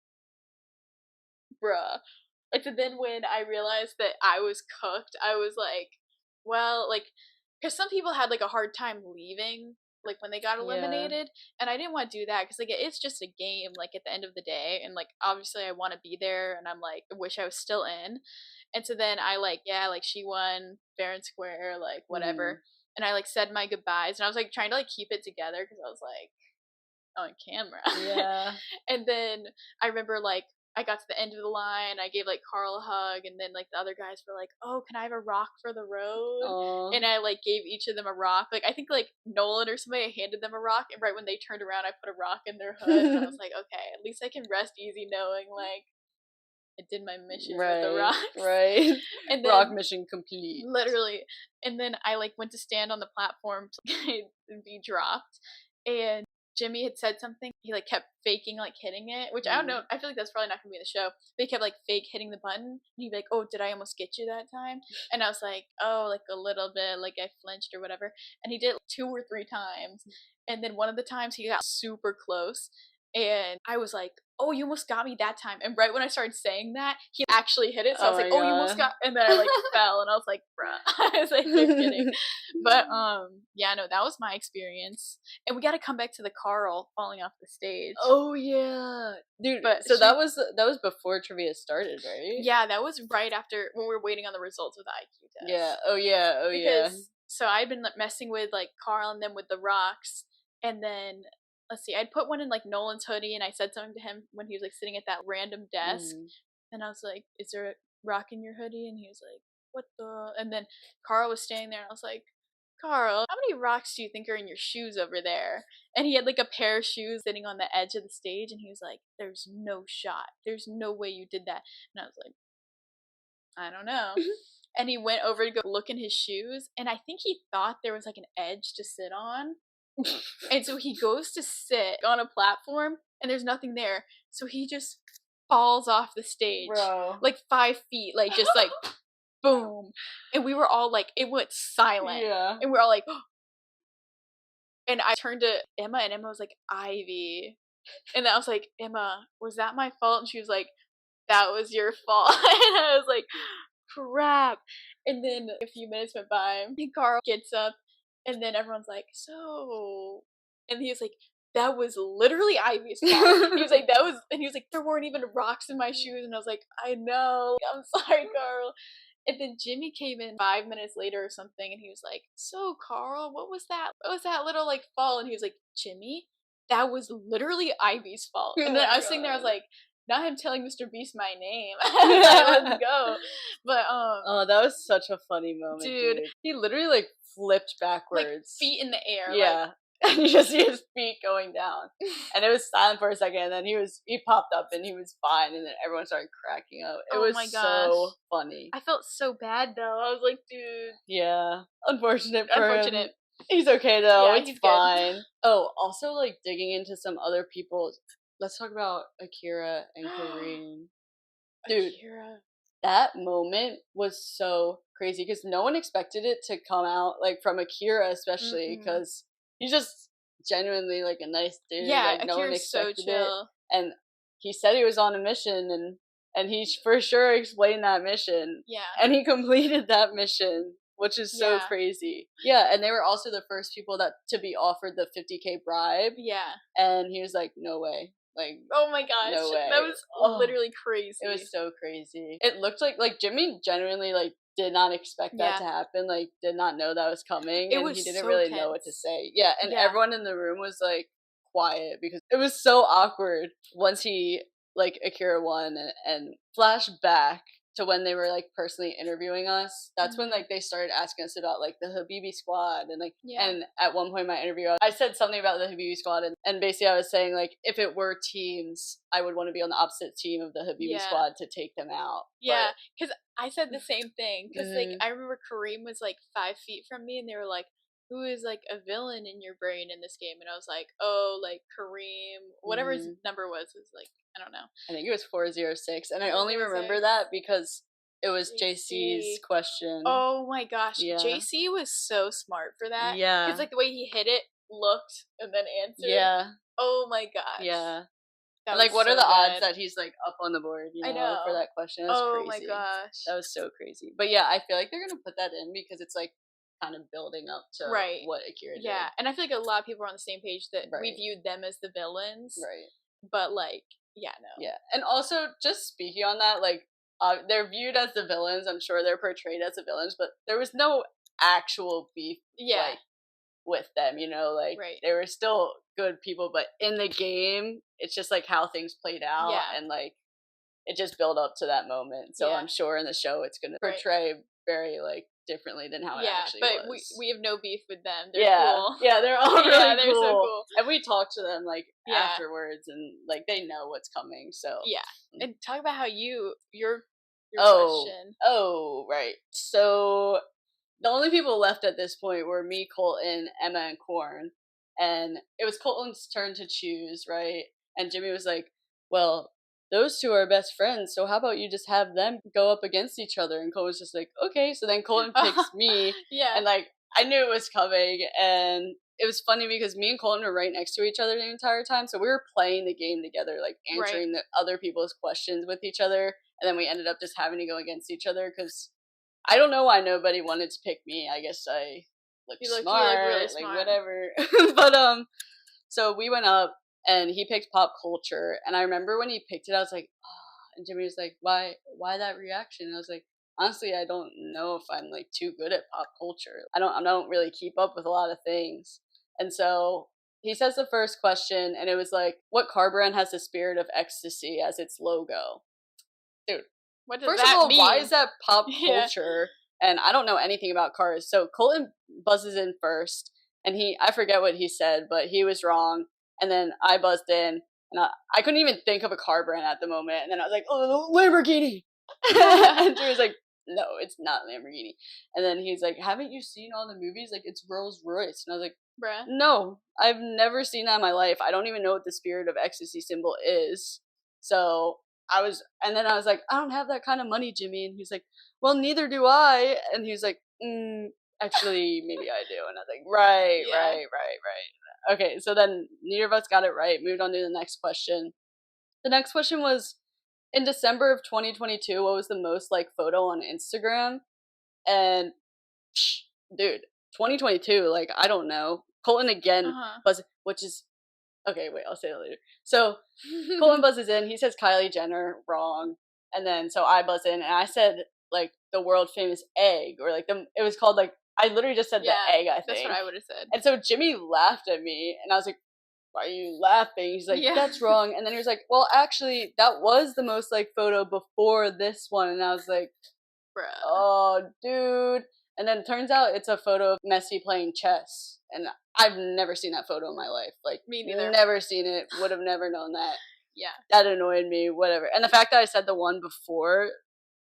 A: bruh. And so then when I realized that I was cooked, I was like, well, like, because some people had like a hard time leaving, like when they got eliminated, and I didn't want to do that because like it's just a game, like at the end of the day, and like obviously I want to be there, and I'm like, I wish I was still in. And so then I like, yeah, like she won fair and square, like whatever, and I like said my goodbyes, and I was like trying to like keep it together because I was like on camera. And then I remember like I got to the end of the line, I gave like Karl a hug, and then like the other guys were like, oh, can I have a rock for the road? Aww. And I like gave each of them a rock. Like I think like Nolan or somebody, I handed them a rock, and right when they turned around I put a rock in their hood. And I was like, okay, at least I can rest easy knowing like I did my mission with the rocks.
B: Right. And then, rock mission complete.
A: Literally. And then I like went to stand on the platform to be dropped, and Jimmy had said something. He like kept faking like hitting it, which I don't know. I feel like that's probably not gonna be in the show. But he kept like fake hitting the button, and he'd be like, "Oh, did I almost get you that time?" And I was like, "Oh, like a little bit, like I flinched or whatever." And he did it 2 or 3 times, and then one of the times he got super close, and I was like, "Oh, you almost got me that time." And right when I started saying that, he actually hit it. So I was like, "Oh, you almost got," and then I like fell, and I was like, "Bruh," I was like, "You're kidding." But yeah, no, that was my experience. And we got to come back to the Karl falling off the stage.
B: Oh yeah, dude. But so that was before trivia started, right? Yeah,
A: that was right after when we were waiting on the results of the IQ test.
B: Yeah. Oh yeah.
A: Because, so I'd been messing with like Karl and then with the rocks, and then let's see, I'd put one in like Nolan's hoodie, and I said something to him when he was like sitting at that random desk, and I was like, "Is there a rock in your hoodie?" And he was like, "What the?" And then Karl was standing there, and I was like, "Karl, how many rocks do you think are in your shoes over there?" And he had like a pair of shoes sitting on the edge of the stage, and he was like, "There's no shot. There's no way you did that." And I was like, I don't know. And he went over to go look in his shoes, and I think he thought there was like an edge to sit on. And so he goes to sit on a platform, and there's nothing there. So he just falls off the stage.
B: Bro.
A: Like 5 feet, like just like boom. And we were all like, it went silent.
B: Yeah.
A: And we were all like, and I turned to Emma, and Emma was like, Ivy. And I was like, Emma, was that my fault? And she was like, that was your fault. And I was like, crap. And then a few minutes went by, and Karl gets up, and then everyone's like, so, and he was like, that was literally Ivy's fault. He was like, that was, and he was like, there weren't even rocks in my shoes. And I was like, I know, I'm sorry, Karl. And then Jimmy came in 5 minutes later or something, and he was like, "So, Karl, what was that? What was that little like fall?" And he was like, "Jimmy, that was literally Ivy's fault." And then I was sitting there, I was like, not him telling MrBeast my name. Let's go. But
B: oh, that was such a funny moment, dude. He literally like flipped backwards,
A: like feet in the air.
B: Yeah.
A: Like,
B: and you just see his feet going down, and it was silent for a second, and then he popped up and he was fine, and then everyone started cracking up. It was so funny.
A: I felt so bad though. I was like, dude.
B: Yeah, unfortunate for him. He's okay though. Yeah, it's fine. Good. Oh, also like digging into some other people. Let's talk about Akira and Karim. Dude, Akira. That moment was so crazy because no one expected it to come out like from Akira, especially because he's just genuinely like a nice dude.
A: Yeah,
B: like, no one expected
A: so chill.
B: It. And he said he was on a mission, and he for sure explained that mission.
A: Yeah,
B: and he completed that mission, which is so crazy. Yeah, and they were also the first people to be offered the $50K bribe.
A: Yeah,
B: and he was like, "No way." Like,
A: oh my gosh,
B: no way.
A: That was literally crazy.
B: It was so crazy. It looked like Jimmy genuinely like did not expect that to happen. Like, did not know that was coming, and he didn't really know what to say. Yeah, and everyone in the room was like quiet because it was so awkward. Once he like Akira won and flashed back to when they were like personally interviewing us, that's when like they started asking us about like the Habibi squad and like and at one point in my interview I said something about the Habibi squad and basically I was saying like if it were teams I would want to be on the opposite team of the Habibi squad to take them out.
A: Yeah, because I said the same thing because like I remember Karim was like 5 feet from me and they were like, who is like a villain in your brain in this game? And I was like, oh, like Karim, whatever his number was like, I don't know.
B: I think it was 406, and I only remember that because it was JC's question.
A: Oh my gosh, JC was so smart for that.
B: Yeah,
A: because like the way he hit it, looked, and then answered.
B: Yeah.
A: Oh my gosh.
B: Yeah. Like, what are the odds that he's like up on the board? You know, for that question. That was crazy.
A: My gosh,
B: that was so crazy. But yeah, I feel like they're gonna put that in because it's like kind of building up to what Akira did.
A: Yeah, and I feel like a lot of people are on the same page that we viewed them as the villains.
B: Right.
A: But like, yeah, no.
B: Yeah, and also just speaking on that, like, they're viewed as the villains. I'm sure they're portrayed as the villains, but there was no actual beef. Like, with them, you know, like they were still good people, but in the game, it's just like how things played out, and like it just built up to that moment. So I'm sure in the show it's going to portray very like differently than how it actually was.
A: But we have no beef with them. They're cool.
B: Yeah, they're all really
A: they're so cool.
B: And we talked to them like afterwards, and like they know what's coming. So
A: and talk about how your
B: question. Oh, right. So the only people left at this point were me, Colton, Emma, and Korn. And it was Colton's turn to choose, right? And Jimmy was like, well, those two are best friends, so how about you just have them go up against each other? And Colton was just like, okay. So then Colton picks me. And like, I knew it was coming. And it was funny because me and Colton were right next to each other the entire time. So we were playing the game together, like answering the other people's questions with each other. And then we ended up just having to go against each other because I don't know why nobody wanted to pick me. I guess I looked smart, really smart, like whatever. But so we went up and he picked pop culture. And I remember when he picked it, I was like, oh. And Jimmy was like, why that reaction? And I was like, honestly, I don't know if I'm like too good at pop culture. I don't really keep up with a lot of things. And so he says the first question, and it was like, what car brand has the spirit of ecstasy as its logo? Dude.
A: What does
B: First
A: that
B: of all,
A: mean?
B: why is that pop culture? And I don't know anything about cars. So Colton buzzes in first, and I forget what he said, but he was wrong. And then I buzzed in, and I couldn't even think of a car brand at the moment. And then I was like, oh, Lamborghini. And Drew was like, no, it's not Lamborghini. And then he's like, haven't you seen all the movies? Like, it's Rolls Royce. And I was like,
A: bruh,
B: no, I've never seen that in my life. I don't even know what the spirit of ecstasy symbol is. So and then I was like, I don't have that kind of money, Jimmy. And he's like, well, neither do I. And he was like, actually, maybe I do. And I was like, right. Okay, so then neither of us got it right. Moved on to the next question. The next question was, in December of 2022, what was the most like photo on Instagram? And dude, 2022, like, I don't know. Colton again which is, okay, wait, I'll say that later. So Colton buzzes in. He says Kylie Jenner, wrong. And then so I buzz in, and I said like the world famous egg, or like it was called like, I literally just said the egg, I think.
A: That's what I would have said.
B: And so Jimmy laughed at me, and I was like, why are you laughing? He's like, that's wrong. And then he was like, well, actually, that was the most like photo before this one. And I was like,
A: bruh.
B: Oh, dude. And then it turns out it's a photo of Messi playing chess. And I've never seen that photo in my life. Like,
A: me neither.
B: Never seen it. Would have never known that.
A: Yeah.
B: That annoyed me. Whatever. And the fact that I said the one before,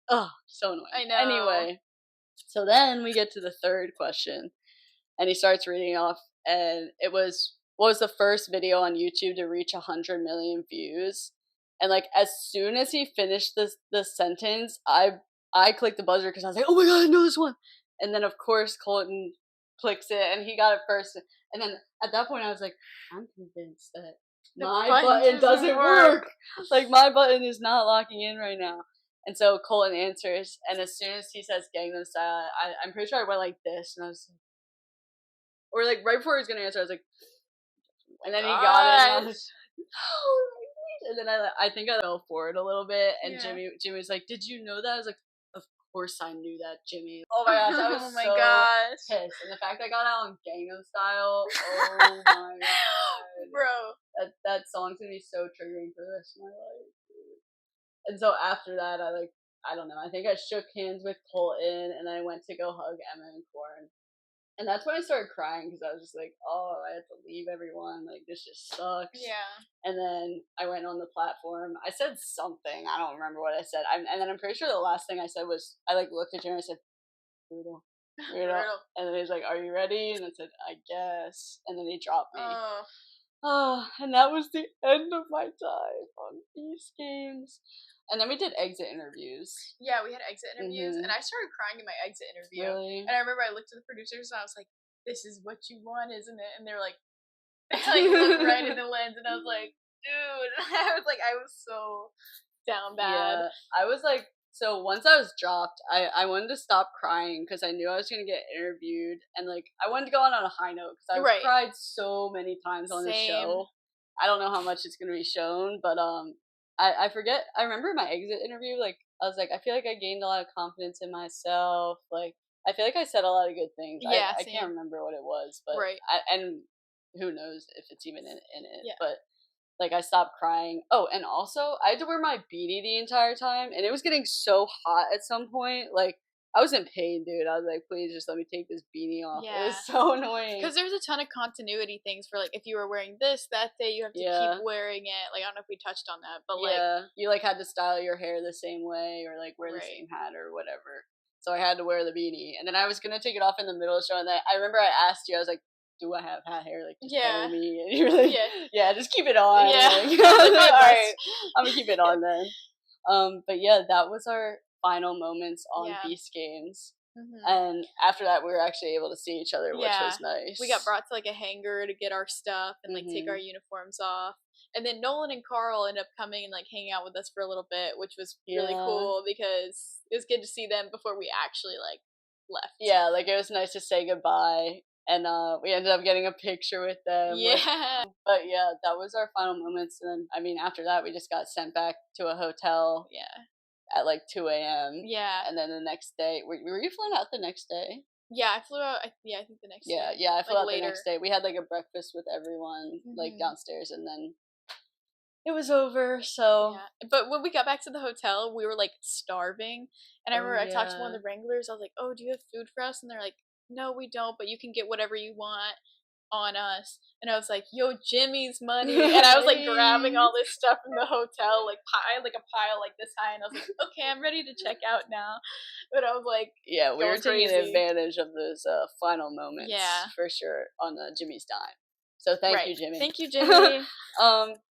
B: so annoying.
A: I know.
B: Anyway, so then we get to the third question. And he starts reading off. And it was, what was the first video on YouTube to reach 100 million views? And like, as soon as he finished the sentence, I clicked the buzzer because I was like, oh my god, I know this one. And then, of course, Colton clicks it, and he got it first. And then, at that point, I was like, I'm convinced that my button doesn't work. Like, my button is not locking in right now. And so, Colton answers, and as soon as he says Gangnam Style, I'm pretty sure I went like this, and I was like, or like, right before he was going to answer, I was like, and then he got it, and I was like, no. And then I think I fell forward a little bit, and Jimmy was like, did you know that? I was like, of course I knew that, Jimmy. Oh my gosh, I was pissed. And the fact I got out on Gangnam Style, oh my god. Bro. That song's gonna be so triggering for the rest of my life, dude. And so after that, I don't know, I think I shook hands with Colton, and I went to go hug Emma and Corin. And that's when I started crying, because I was just like, oh, I had to leave everyone. Like, this just sucks.
A: Yeah.
B: And then I went on the platform. I said something. I don't remember what I said. And then I'm pretty sure the last thing I said was, I, like, looked at you and I said, brutal. And then he was like, are you ready? And I said, I guess. And then he dropped me. And that was the end of my time on these games. And then we did exit interviews.
A: Yeah, we had exit interviews, and I started crying in my exit interview.
B: Really?
A: And I remember I looked at the producers, and I was like, this is what you want, isn't it? And they were like, looked right in the lens, and I was like, dude. I was so down bad.
B: Yeah, I was like, so once I was dropped, I wanted to stop crying, because I knew I was going to get interviewed, and like, I wanted to go on a high note, because I cried so many times on the show. I don't know how much it's going to be shown, but I forget. I remember my exit interview, like, I was like, I feel like I gained a lot of confidence in myself. Like, I feel like I said a lot of good things.
A: Yeah,
B: I can't remember what it was, but and who knows if it's even in it. Yeah. But like, I stopped crying. Oh, and also I had to wear my beanie the entire time, and it was getting so hot at some point. Like, I was in pain, dude. I was like, please just let me take this beanie off. Yeah. It was so annoying.
A: Because there's a ton of continuity things for, like, if you were wearing this that day, you have to keep wearing it. Like, I don't know if we touched on that, but, like...
B: you, like, had to style your hair the same way, or, like, wear the same hat or whatever. So I had to wear the beanie. And then I was going to take it off in the middle of the show, and then I remember I asked you, I was like, do I have hat hair? Like, just cover me. And you were like, just keep it on. Yeah. Like, alright, I'm going to keep it on then. But yeah, that was our final moments on Beast Games. And after that, we were actually able to see each other, which was nice.
A: We got brought to, like, a hangar to get our stuff and, like, take our uniforms off. And then Nolan and Karl ended up coming and, like, hanging out with us for a little bit, which was really cool, because it was good to see them before we actually, like, left.
B: Yeah, like, it was nice to say goodbye. And we ended up getting a picture with them.
A: Yeah.
B: But yeah, that was our final moments. And then, I mean, after that, we just got sent back to a hotel.
A: Yeah.
B: At like 2 a.m.
A: Yeah.
B: And then the next day, were you flown out the next day?
A: Yeah, I flew out, I think the next day.
B: Yeah, I flew out the next day. We had like a breakfast with everyone, like downstairs, and then it was over, so.
A: Yeah. But when we got back to the hotel, we were like starving. And I remember I talked to one of the wranglers. I was like, oh, do you have food for us? And they're like, no, we don't, but you can get whatever you want on us. And I was like, yo, Jimmy's money. And I was like grabbing all this stuff from the hotel, like a pile like this high, and I was like, okay, I'm ready to check out now. But I was like,
B: yeah, we were taking advantage of those final moments, for sure, on Jimmy's dime. So thank you, Jimmy.
A: Thank you, Jimmy.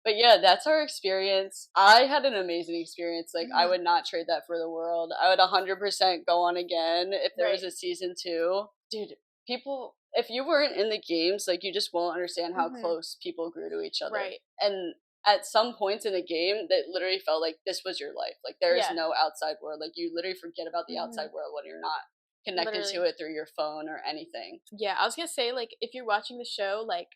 B: But yeah, that's our experience. I had an amazing experience. Like, I would not trade that for the world. I would 100% go on again if there was a season 2. Dude, people, if you weren't in the games, like, you just won't understand how close people grew to each other. Right. And at some points in the game, that literally felt like this was your life. Like, there is no outside world. Like, you literally forget about the outside world when you're not connected to it through your phone or anything.
A: Yeah, I was gonna say, like, if you're watching the show, like,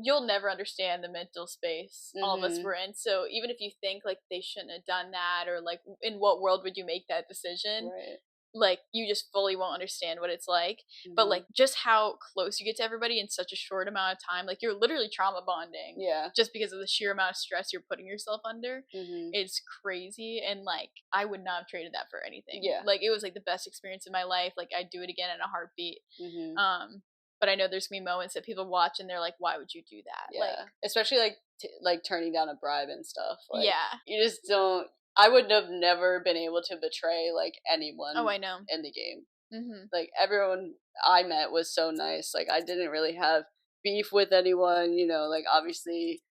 A: you'll never understand the mental space all of us were in. So even if you think, like, they shouldn't have done that, or, like, in what world would you make that decision?
B: Right.
A: like you just fully won't understand what it's like. But like just how close you get to everybody in such a short amount of time, like you're literally trauma bonding just because of the sheer amount of stress you're putting yourself under. It's crazy, and like I would not have traded that for anything. Like it was like the best experience of my life. Like I'd do it again in a heartbeat. But I know there's gonna be moments that people watch and they're like, why would you do that? Like
B: especially like turning down a bribe and stuff. Like, you just don't. I would have never been able to betray like anyone.
A: Oh, I know.
B: In the game. Like everyone I met was so nice. Like I didn't really have beef with anyone. You know, like obviously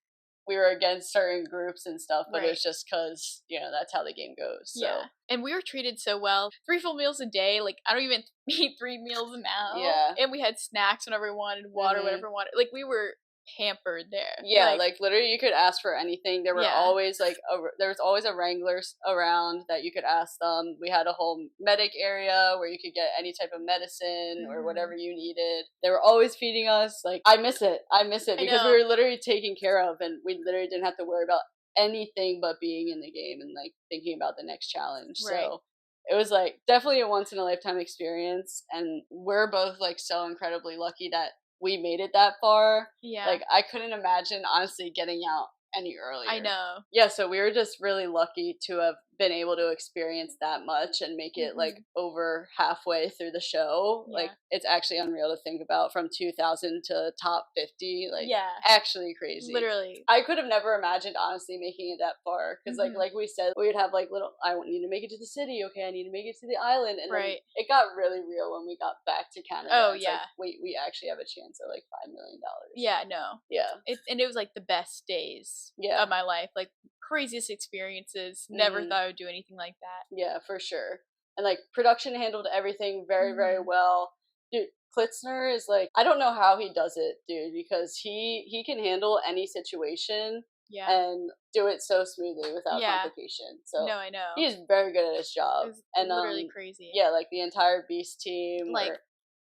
B: we were against certain groups and stuff, but it was just because, you know, that's how the game goes. So.
A: Yeah. And we were treated so well. 3 full meals a day. Like, I don't even eat 3 meals now.
B: Yeah.
A: And we had snacks whenever we wanted, water whenever we wanted. Like, we were pampered there.
B: Yeah, like literally you could ask for anything. There were always like there was always a wrangler around that you could ask them. We had a whole medic area where you could get any type of medicine or whatever you needed. They were always feeding us. Like I miss it because we were literally taken care of, and we literally didn't have to worry about anything but being in the game and like thinking about the next challenge. So it was like definitely a once in a lifetime experience, and we're both like so incredibly lucky that we made it that far. Yeah. Like, I couldn't imagine, honestly, getting out any earlier.
A: I know.
B: Yeah, so we were just really lucky to have been able to experience that much and make it, like, over halfway through the show. Yeah. Like, it's actually unreal to think about, from 2000 to top 50. Like, actually crazy.
A: Literally.
B: I could have never imagined, honestly, making it that far. Because, like we said, we would have, like, little, I need to make it to the city. Okay, I need to make it to the island. And then it got really real when we got back to Canada.
A: Oh,
B: it's like, wait, we actually have a chance at, like, $5 million.
A: Yeah, no.
B: Yeah.
A: And it was, like, the best days of my life. Like, craziest experiences. Never thought I would do anything like that.
B: Yeah, for sure. And like production handled everything very, very well. Dude, Klitzner is like, I don't know how he does it, dude, because he can handle any situation and do it so smoothly without complication. So
A: no, I know.
B: He's very good at his job.
A: And literally crazy.
B: Yeah, like the entire Beast team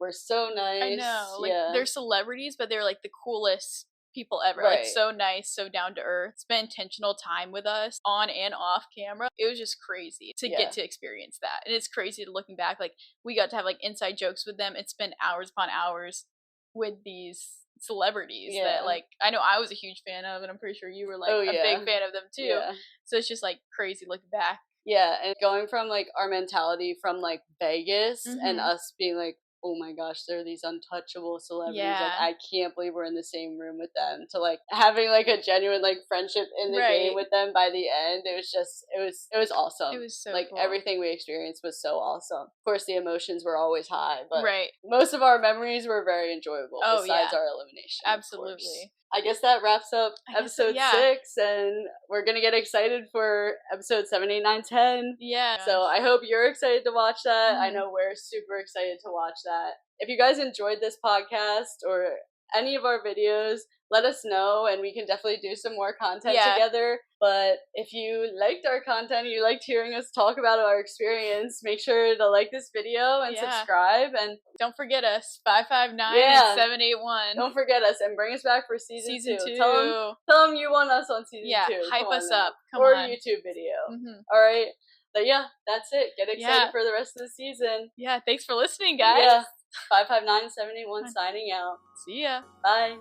B: were so nice.
A: I know. Like they're celebrities, but they're like the coolest people ever. Like so nice, so down to earth. Spent intentional time with us on and off camera. It was just crazy to get to experience that. And it's crazy to looking back, like we got to have like inside jokes with them and spend hours upon hours with these celebrities that like I know I was a huge fan of, and I'm pretty sure you were like a big fan of them too. So it's just like crazy looking back. Yeah,
B: and going from like our mentality from like Vegas and us being like, oh my gosh, they're these untouchable celebrities. Like, I can't believe we're in the same room with them. To like having like a genuine like friendship in the game with them by the end. It was just, it was awesome.
A: It was so
B: like
A: cool.
B: Everything we experienced was so awesome. Of course, the emotions were always high, but most of our memories were very enjoyable. Besides our elimination.
A: Absolutely.
B: I guess that wraps up episode 6, and we're going to get excited for episode 7, 8, 9, 10.
A: Yeah.
B: So I hope you're excited to watch that. I know we're super excited to watch that. If you guys enjoyed this podcast or any of our videos, let us know, and we can definitely do some more content together. But if you liked our content, you liked hearing us talk about our experience, make sure to like this video and subscribe. And
A: don't forget us, 559 and 781.
B: Don't forget us, and bring us back for season 2. Tell them you want us on season 2.
A: Hype us up.
B: Or a YouTube video. All right. But yeah, that's it. Get excited for the rest of the season.
A: Yeah, thanks for listening, guys.
B: 559 781 signing out.
A: See ya.
B: Bye.